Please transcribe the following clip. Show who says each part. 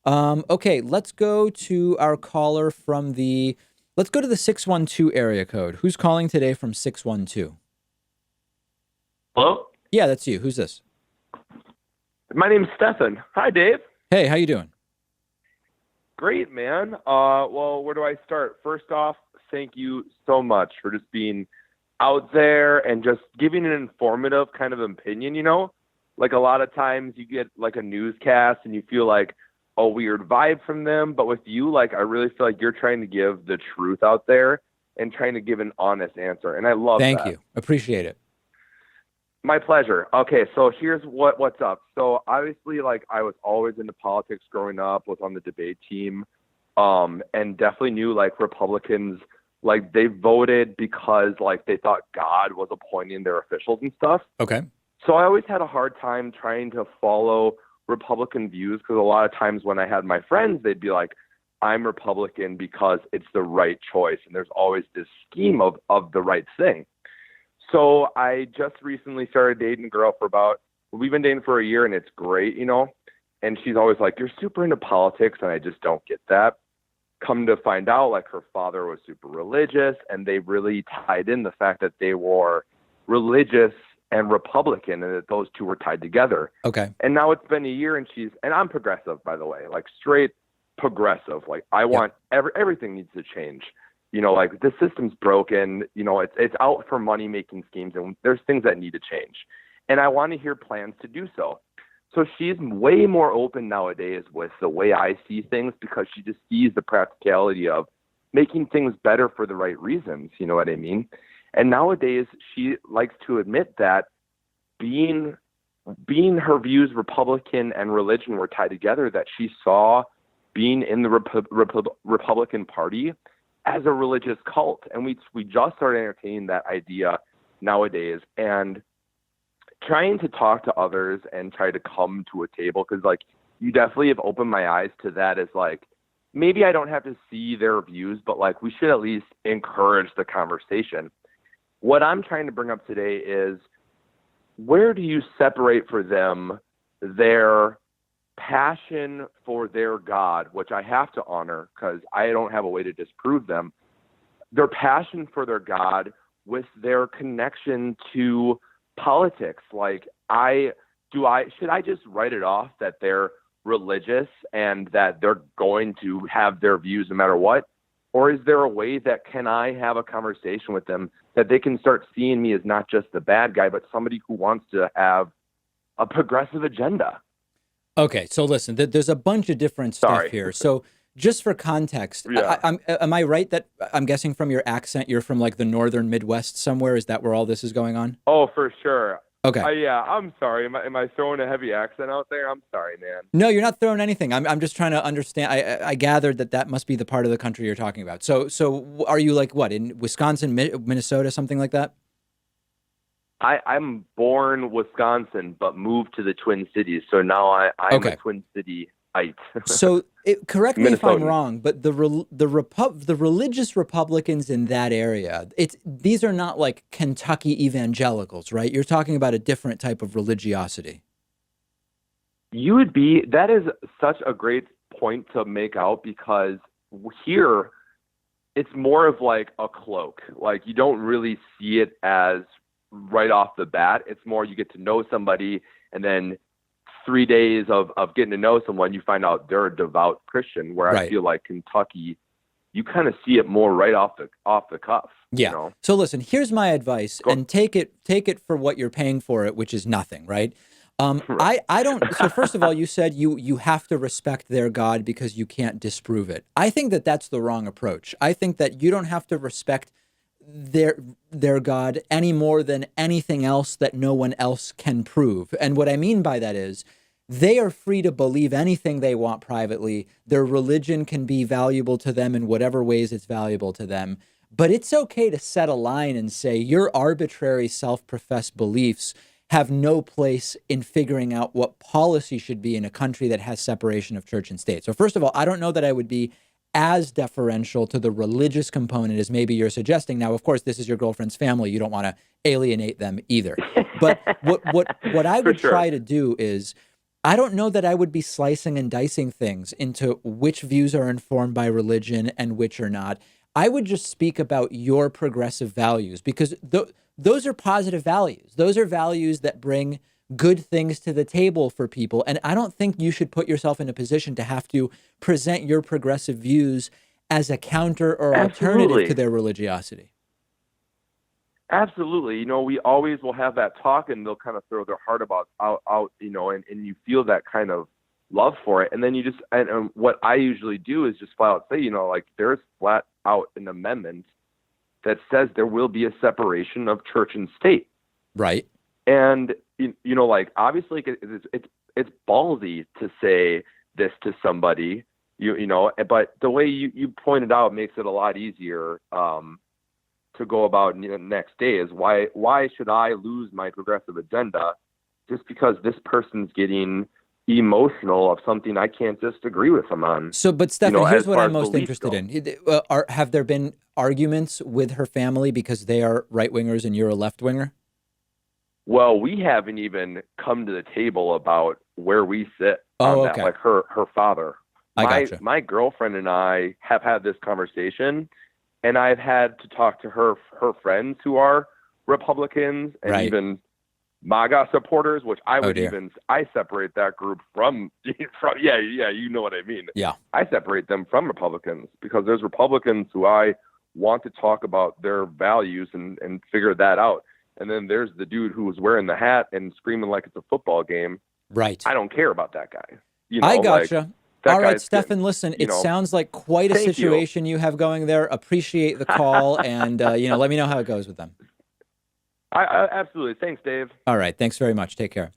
Speaker 1: Okay, let's go to our caller from the. Let's go to the 612 area code. Who's calling today from 612?
Speaker 2: Hello?
Speaker 1: Yeah, that's you. Who's this?
Speaker 2: My name's Stefan. Hi, Dave.
Speaker 1: Hey, how you doing?
Speaker 2: Great, man. Well, where do I start? First off, thank you so much for just being out there and just giving an informative kind of opinion, Like a lot of times you get like a newscast and you feel like a weird vibe from them, but with you, like I really feel like you're trying to give the truth out there and trying to give an honest answer, and I love
Speaker 1: Thank
Speaker 2: that.
Speaker 1: you. Appreciate it.
Speaker 2: My pleasure. Okay, so here's what's up. So obviously, like I was always into politics growing up, was on the debate team, and definitely knew like Republicans, like they voted because like they thought God was appointing their officials and stuff.
Speaker 1: Okay.
Speaker 2: So I always had a hard time trying to follow Republican views because a lot of times when I had my friends, they'd be like, I'm Republican because it's the right choice, and there's always this scheme of the right thing. So I just recently started dating a girl we've been dating for a year and it's great, And she's always like, you're super into politics. And I just don't get that. Come to find out, like her father was super religious and they really tied in the fact that they were religious and Republican and that those two were tied together.
Speaker 1: Okay.
Speaker 2: And now it's been a year and I'm progressive, by the way, like straight progressive. Like I
Speaker 1: Yep.
Speaker 2: want everything needs to change. Like the system's broken, it's out for money making schemes and there's things that need to change. And I want to hear plans to do so. So she's way more open nowadays with the way I see things because she just sees the practicality of making things better for the right reasons. You know what I mean? And nowadays she likes to admit that being her views, Republican and religion were tied together, that she saw being in the Republican Party as a religious cult. And we just started entertaining that idea nowadays and trying to talk to others and try to come to a table. Cause like you definitely have opened my eyes to that as like, maybe I don't have to see their views, but like we should at least encourage the conversation. What I'm trying to bring up today is where do you separate for them their passion for their God, which I have to honor because I don't have a way to disprove them, their passion for their God with their connection to politics. Like should I just write it off that they're religious and that they're going to have their views no matter what? Or is there a way that can I have a conversation with them that they can start seeing me as not just the bad guy, but somebody who wants to have a progressive agenda?
Speaker 1: Okay. So listen, there's a bunch of different stuff
Speaker 2: Sorry.
Speaker 1: here. So just for context,
Speaker 2: Yeah.
Speaker 1: am I right that I'm guessing from your accent, you're from like the northern Midwest somewhere? Is that where all this is going on?
Speaker 2: Oh, for sure.
Speaker 1: Okay.
Speaker 2: Yeah, I'm sorry. Am I throwing a heavy accent out there? I'm sorry, man.
Speaker 1: No, you're not throwing anything. I'm just trying to understand. I gathered that must be the part of the country you're talking about. So are you like what, in Wisconsin, Minnesota, something like that?
Speaker 2: I'm born Wisconsin, but moved to the Twin Cities. So now I'm a
Speaker 1: Okay.
Speaker 2: Twin Cityite.
Speaker 1: So correct me if I'm
Speaker 2: Minnesotan.
Speaker 1: wrong, but the religious Republicans in that area, these are not like Kentucky evangelicals, right? You're talking about a different type of religiosity.
Speaker 2: That is such a great point to make out because here it's more of like a cloak. Like you don't really see it as right off the bat. It's more you get to know somebody and then 3 days of getting to know someone, you find out they're a devout Christian, where I
Speaker 1: Right.
Speaker 2: feel like Kentucky, you kind of see it more right off the cuff,
Speaker 1: Yeah. So listen, here's my advice,
Speaker 2: Go,
Speaker 1: and take it for what you're paying for it, which is nothing, right?
Speaker 2: right.
Speaker 1: I don't. So first of all, you said you have to respect their God because you can't disprove it. I think that that's the wrong approach. I think that you don't have to respect their their God any more than anything else that no one else can prove. And what I mean by that is they are free to believe anything they want privately. Their religion can be valuable to them in whatever ways it's valuable to them. But it's okay to set a line and say your arbitrary self-professed beliefs have no place in figuring out what policy should be in a country that has separation of church and state. So first of all, I don't know that I would be as deferential to the religious component as maybe you're suggesting. Now, of course, this is your girlfriend's family. You don't want to alienate them either. But what I
Speaker 2: For
Speaker 1: would
Speaker 2: sure.
Speaker 1: try to do is I don't know that I would be slicing and dicing things into which views are informed by religion and which are not. I would just speak about your progressive values because those are positive values. Those are values that bring good things to the table for people. And I don't think you should put yourself in a position to have to present your progressive views as a counter or alternative to
Speaker 2: Absolutely.
Speaker 1: their religiosity.
Speaker 2: Absolutely. You know, we always will have that talk and they'll kind of throw their heart about out, you know, and you feel that kind of love for it. And then you just, and what I usually do is just flat out say, you know, like there's flat out an amendment that says there will be a separation of church and state.
Speaker 1: Right.
Speaker 2: And, you know, like obviously it's ballsy to say this to somebody, you know, but the way you pointed out makes it a lot easier, to go about the next day is why should I lose my progressive agenda just because this person's getting emotional of something I can't just agree with them on.
Speaker 1: So, but
Speaker 2: You
Speaker 1: Stefan,
Speaker 2: know,
Speaker 1: here's
Speaker 2: as
Speaker 1: what
Speaker 2: far
Speaker 1: I'm
Speaker 2: as
Speaker 1: most
Speaker 2: beliefs
Speaker 1: interested
Speaker 2: go.
Speaker 1: in. Have there been arguments with her family because they are right wingers and you're a left winger?
Speaker 2: Well, we haven't even come to the table about where we sit on
Speaker 1: Oh,
Speaker 2: that.
Speaker 1: okay.
Speaker 2: Like her father,
Speaker 1: I
Speaker 2: my
Speaker 1: gotcha.
Speaker 2: my girlfriend and I have had this conversation, and I've had to talk to her friends who are Republicans and
Speaker 1: Right.
Speaker 2: even MAGA supporters, which I
Speaker 1: Oh,
Speaker 2: would
Speaker 1: dear.
Speaker 2: even I separate that group from yeah, you know what I mean.
Speaker 1: Yeah.
Speaker 2: I separate them from Republicans because there's Republicans who I want to talk about their values and figure that out. And then there's the dude who was wearing the hat and screaming like it's a football game.
Speaker 1: Right.
Speaker 2: I don't care about that guy. You
Speaker 1: I
Speaker 2: know, like
Speaker 1: gotcha.
Speaker 2: that
Speaker 1: All right,
Speaker 2: guy's getting,
Speaker 1: Stefan, listen,
Speaker 2: you
Speaker 1: it
Speaker 2: know,
Speaker 1: sounds like quite a
Speaker 2: thank you.
Speaker 1: situation you have going there. Appreciate the call and, let me know how it goes with them.
Speaker 2: I absolutely. Thanks, Dave.
Speaker 1: All right. Thanks very much. Take care.